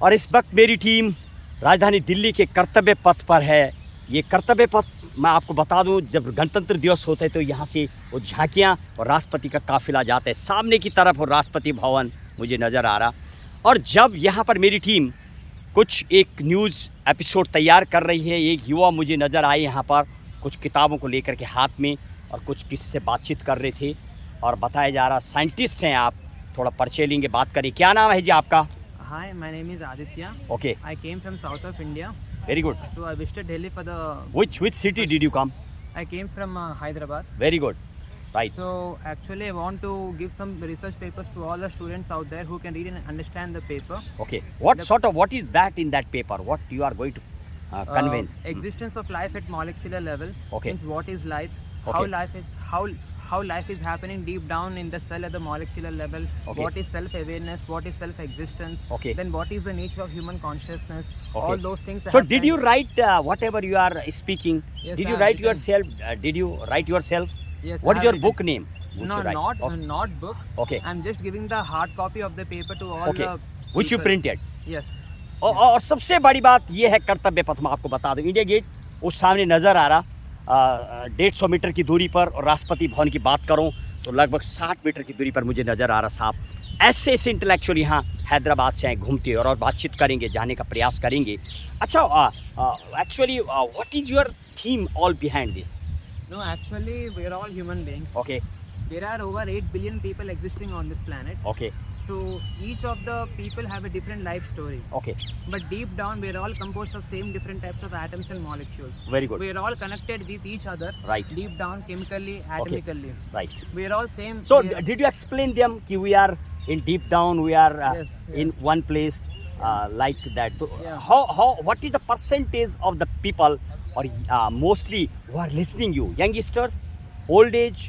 और इस वक्त मेरी टीम राजधानी दिल्ली के कर्तव्य पथ पर है। ये कर्तव्य पथ मैं आपको बता दूं, जब गणतंत्र दिवस होता है तो यहाँ से वो झांकियाँ और राष्ट्रपति का काफिला जाता है सामने की तरफ, और राष्ट्रपति भवन मुझे नज़र आ रहा। और जब यहाँ पर मेरी टीम कुछ एक न्यूज़ एपिसोड तैयार कर रही है, एक युवा मुझे नज़र आए यहाँ पर कुछ किताबों को लेकर के हाथ में, और कुछ किसी से बातचीत कर रहे थे। और बताया जा रहा साइंटिस्ट हैं आप, थोड़ा परिचय लेंगे, बात करें। क्या नाम है जी आपका? Hi, my name is Aditya. Okay, I came from south of India. Very good. So I visited Delhi for the. Which city did you come? I came from Hyderabad. Very good. Right. So actually I want to give some research papers to all the students out there who can read and understand the paper. Okay. What is that in that paper? What you are going to convince? Existence of life at molecular level. Okay. Means what is life? Okay. How life is happening deep down in the cell at the molecular level. Okay. What is self-awareness? What is self-existence? Okay. Then what is the nature of human consciousness? Okay. All those things. I So have did you kind- write whatever you are speaking? Yes, Did I you have write written. yourself? Did you write yourself? Yes. What I is have your written. book name? Which No, you write? not Okay. not book. Okay. I'm just giving the hard copy of the paper to all Okay. the Which you people. printed? Yes. और सबसे बड़ी बात ये है कर्तव्य पथ में आपको बता दूं, इंडिया गेट उस सामने नज़र आ रहा 150 मीटर की दूरी पर, और राष्ट्रपति भवन की बात करूं तो लगभग 60 मीटर की दूरी पर मुझे नज़र आ रहा साहब। ऐसे ऐसे इंटेलेक्चुअल यहाँ हैदराबाद से आए घूमते और बातचीत करेंगे, जाने का प्रयास करेंगे। अच्छा, actually what is your theme all behind this? No, actually we're all human beings. Okay There are over 8 billion people existing on this planet. Okay So each of the people have a different life story. Okay, But deep down we're all composed of same different types of atoms and molecules. Very good, We're all connected with each other. Right Deep down chemically, atomically. Right. We're all same. So we're- did you explain them कि we are in deep down, we are Yes, yeah. in one place like that? So, Yeah. what is the percentage of the people, or mostly who are listening you? Youngsters, old age,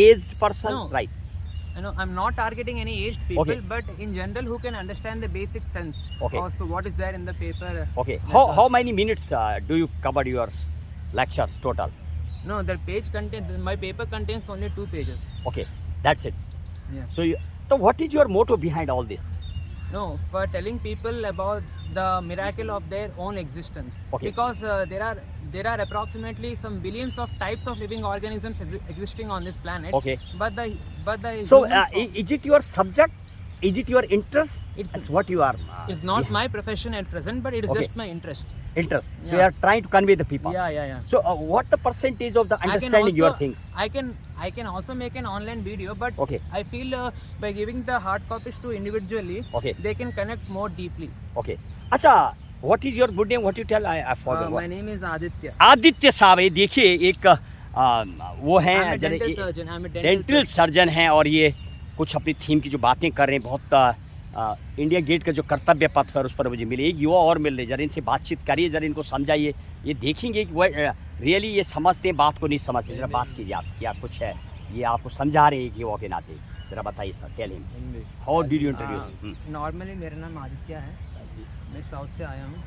aged person, No. right? You know, I'm not targeting any aged people, Okay. but in general who can understand the basic sense. Okay. Also, what is there in the paper? Okay. That's How all. many minutes do you cover your lectures total? No, the page contain. My paper contains only 2 pages. Okay, that's it. Yeah. So what is your motto behind all this? No, for telling people about the miracle of their own existence. Okay. Because there are approximately some billions of types of living organisms existing on this planet. Okay. But the So human is it your subject? Is it your interest? It's- That's what you are. it's not my profession at present, but it is Okay. just my interest. Interest. So Yeah. you are trying to convey the people. Yeah. So what the percentage of the I can understanding your also- things? I can also make an online video, but Okay. I feel by giving the hard copies to individually, Okay. they can connect more deeply. Okay. अच्छा, what is your good name? What you tell? I forgot. My name is Aditya. Aditya साहब, ये देखिए एक वो I'm हैं a dental surgeon. I'm a dental dental surgeon हैं, और ये कुछ अपनी थीम की जो बातें कर रहे हैं, बहुत इंडिया गेट का जो कर्तव्य पथ है उस पर मुझे मिले। एक युवा और मिल रहे, जरा इनसे बातचीत करिए, जरा इनको समझाइए, ये देखेंगे कि वह रियली ये समझते हैं बात को, नहीं समझते। जरा बात कीजिए आप, क्या कुछ है ये आपको समझा रहे हैं एक युवा के नाते, जरा बताइए sir. Tell him how did you introduce? Normally मेरा नाम आदित्य है, मैं साउथ से आया हूँ।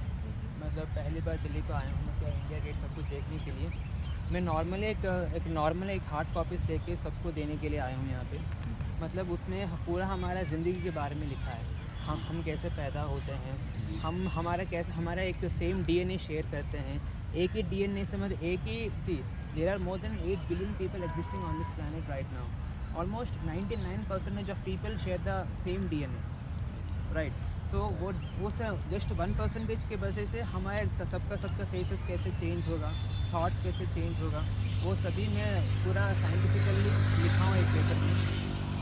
मतलब पहली बार दिल्ली को आया हूँ, मतलब इंडिया गेट सब कुछ देखने के लिए। मैं नॉर्मली एक हार्ड कॉपीज लेके सबको देने के लिए आया हूँ यहाँ पे। मतलब उसमें पूरा हमारा ज़िंदगी के बारे में लिखा है, हम कैसे पैदा होते हैं, हमारा एक सेम डीएनए शेयर करते हैं, एक ही डीएनए से, मतलब एक ही सी there are more than 8 billion people existing on this planet right now. Almost 99% of people share the same DNA, right. तो वो जस्ट 1% के वजह से हमारे सबका फेसेस कैसे चेंज होगा, थॉट्स कैसे चेंज होगा, वो सभी मैं पूरा साइंटिफिकली लिखा हूँ एक पेपर में,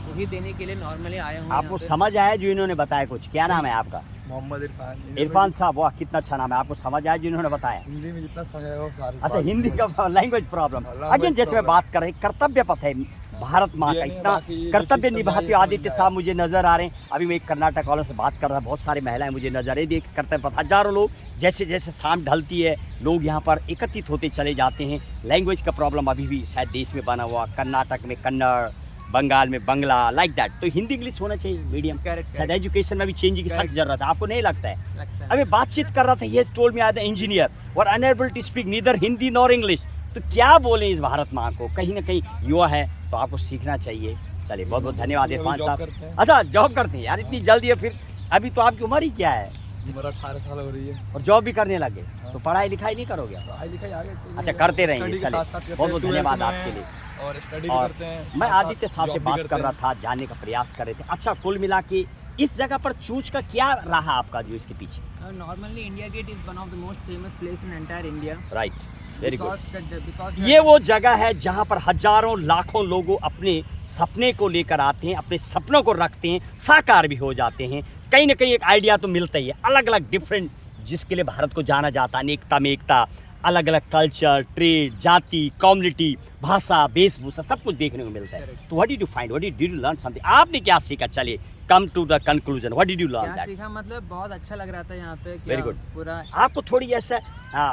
वही देने के लिए नॉर्मली आया हूँ। आपको समझ आया जो इन्होंने बताया कुछ? क्या नाम है आपका? मोहम्मद इरफान। इरफान साहब, वाह कितना अच्छा नाम है। आपको समझ आया जो इन्होंने बताया? हिंदी में जितना समझ आएगा वो सारी अच्छा, बात हिंदी समझ- का लैंग्वेज प्रॉब्लम। Language अगेन जैसे मैं problem। बात कर रहे कर्तव्य पथ है, भारत माँ का ये नहीं, इतना बाकी ये जो कर्तव्य चीज़ निभाते समझाई, हुए आदित्य समझ साहब आया। मुझे नजर आ रहे हैं। अभी मैं एक कर्नाटक वालों से बात कर रहा था, बहुत सारी महिलाएं मुझे नजर आ रही थी। कर्तव्य पथ हजारों लोग, जैसे जैसे शाम ढलती है लोग यहाँ पर एकत्रित होते चले जाते हैं। लैंग्वेज का प्रॉब्लम अभी भी शायद देश में बना हुआ, कर्नाटक में कन्नड़, बंगाल में बंगला, लाइक दैट। तो हिंदी इंग्लिश होना चाहिए मीडियम। Correct, शायद एजुकेशन में भी चेंजिंग की सख्त Correct। जरूरत है, आपको नहीं लगता है? लगता है। अभी बातचीत कर रहा था, ये told me I am engineer और unable to speak neither Hindi nor English. तो क्या बोले इस भारत माँ को? कहीं ना कहीं युवा है तो आपको सीखना चाहिए। चलिए, बहुत बहुत धन्यवाद इरफान जॉब साहब। करते हैं। अच्छा, जॉब करते हैं यार, इतनी जल्दी है फिर? अभी तो आपकी उम्र ही क्या है? उम्र 18 साल हो रही है। और जॉब भी करने लगे, तो पढ़ाई लिखाई नहीं करोगे आप? पढ़ाई लिखाई आगे तो अच्छा, करते रहेंगे, स्टडी के चलिए, साथ-साथ करते बहुत बहुत हैं, धन्यवाद 12th आपके में लिए। और स्टडी भी और करते हैं, मैं साथ-साथ आदित्य साहब से जॉब भी बात करते कर रहा हैं। था, जानने का प्रयास कर रहे थे। अच्छा, कुल मिला के इस जगह पर चूज का क्या रहा आपका जो इसके पीछे? Normally, India Gate is one of the most famous place in entire India. Right, very good. Because ये वो जगह है जहाँ पर हजारों लाखों लोग अपने सपने को लेकर आते हैं, अपने सपनों को रखते हैं, साकार भी हो जाते हैं। कहीं ना कहीं एक आइडिया तो मिलता ही है, अलग अलग डिफरेंट, जिसके लिए भारत को जाना जाता है, अनेकता में एकता, अलग अलग कल्चर, ट्रेड, जाति, कम्युनिटी, भाषा, वेशभूषा, सब कुछ देखने को मिलता है। Correct. तो what did you find, what did you learn something? आपने क्या सीखा? चलिए, come to the conclusion, what did you learn क्या दैट? सीखा, मतलब बहुत अच्छा लग रहा था यहाँ पे। Very good. पूरा आपको थोड़ी ऐसा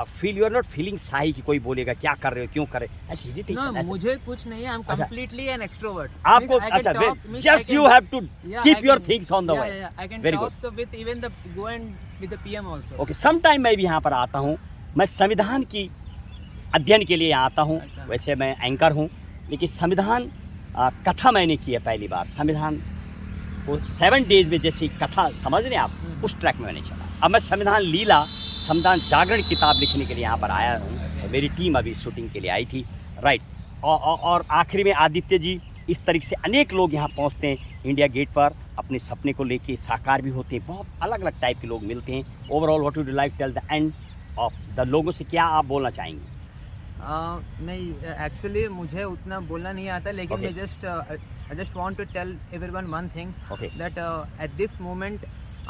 feel, you are not feeling shy कि कोई बोलेगा क्या कर रहे हो, क्यों कर रहे हो, ऐसी No, हेजिटेशन? मुझे कुछ नहीं है, आई एम अच्छा। Completely an extrovert. आपको अच्छा, just you have to keep your things on the way. I can Very talk with even the go and with the PM also. Okay, some time मैं भी यहाँ पर आता हूँ, मैं संविधान की अध्ययन के लिए यहाँ आता हूँ। अच्छा। वैसे मैं एंकर हूँ, लेकिन संविधान कथा मैंने की है पहली बार। संविधान को 7 डेज में जैसी कथा समझ रहे हैं आप, उस ट्रैक में मैंने चला। अब मैं संविधान लीला, संविधान जागरण किताब लिखने के लिए यहाँ पर आया हूँ, और मेरी टीम अभी शूटिंग के लिए आई थी। राइट, और आखिरी में आदित्य जी, इस तरीके से अनेक लोग यहाँ पहुँचते हैं इंडिया गेट पर, अपने सपने को लेके साकार भी होते हैं। बहुत अलग अलग टाइप के लोग मिलते हैं। Overall what would you like tell the end of the लोगों से क्या आप बोलना चाहेंगे? नहीं, एक्चुअली मुझे उतना बोलना नहीं आता, लेकिन Okay. मैं just want to tell everyone one thing, Okay. that at this moment,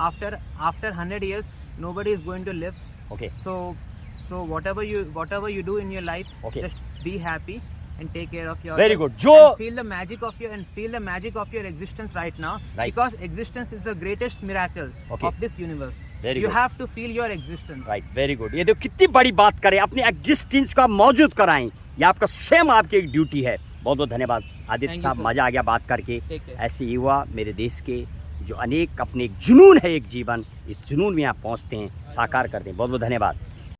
after 100 years, nobody is going to live. Okay, So whatever you do in your life, Okay. just be happy and take care of yourself. Very good. And feel the magic of your existence right now. Right. Because existence is the greatest miracle Okay. of this universe. Very you good. have to feel your existence. Right, very good. ये देखो कितनी बड़ी बात करें, अपनी existence का मौजूद कराएं, ये आपका स्वयं आपकी एक ड्यूटी है। बहुत बहुत धन्यवाद आदित्य Thank you, साहब, sir. मज़ा आ गया बात करके। Take care. ऐसे युवा मेरे देश के जो अनेक अपने एक जुनून है, एक जीवन, इस जुनून में आप पहुंचते हैं, साकार करते हैं। बहुत बहुत धन्यवाद।